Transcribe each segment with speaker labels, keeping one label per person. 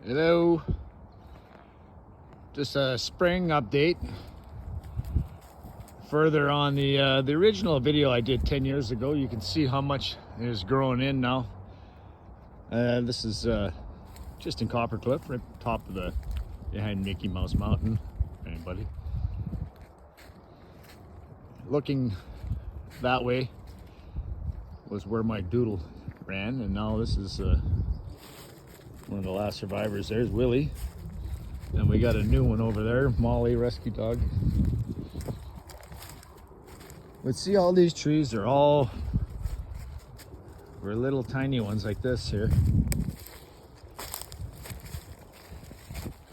Speaker 1: Hello, just a spring update. Further on the original video I did 10 years ago, you can see how much is growing in now. This is just in Copper Cliff, right top of behind Mickey Mouse Mountain. Anybody looking that way was where my doodle ran, and now this is one of the last survivors. There's Willie, and we got a new one over there, Molly, rescue dog. But see, all these trees are all were little tiny ones like this here.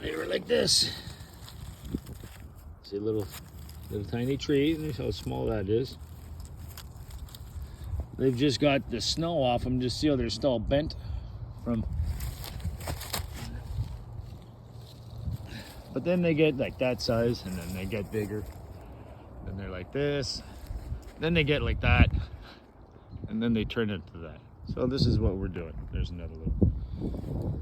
Speaker 1: They were like this. See, little tiny tree. Look how small that is. They've just got the snow off them. Just see how they're still bent from. But then they get like that size, and then they get bigger. Then they're like this. Then they get like that, and then they turn into that. So this is what we're doing. There's another little.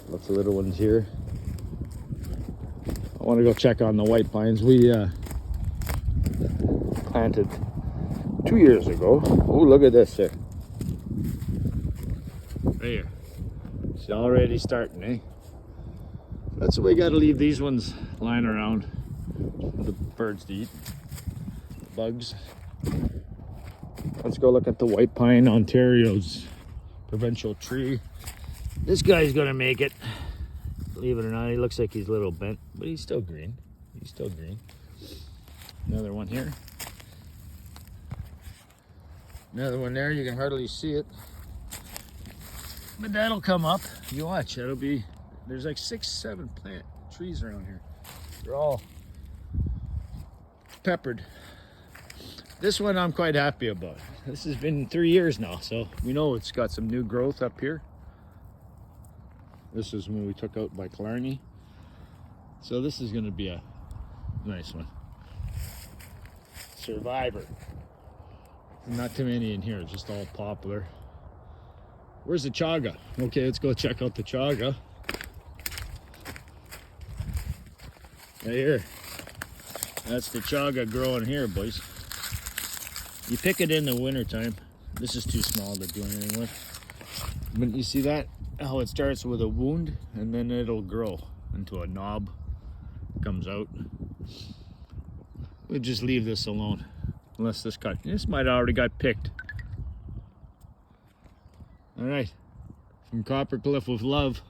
Speaker 1: Lots of little ones here. I want to go check on the white pines. We planted 2 years ago. Oh, look at this here. Right here. It's already starting, eh? That's why we got to leave these ones lying around for the birds to eat. The bugs. Let's go look at the white pine, Ontario's provincial tree. This guy's gonna make it. Believe it or not, he looks like he's a little bent, but he's still green. He's still green. Another one here. Another one there, you can hardly see it. But that'll come up. You watch, that'll be, there's like 6, 7 trees around here. They're all peppered. This one I'm quite happy about. This has been 3 years now, so we know it's got some new growth up here. This is when we took out by Killarney. So this is gonna be a nice one. Survivor. Not too many in here, just all poplar. Where's the chaga? Okay, let's go check out the chaga. Right here. That's the chaga growing here, boys. You pick it in the winter time. This is too small to do anything with. But you see that? How it starts with a wound and then it'll grow into a knob. Comes out. We'll just leave this alone. Unless this might already got picked. All right, from Copper Cliff with love.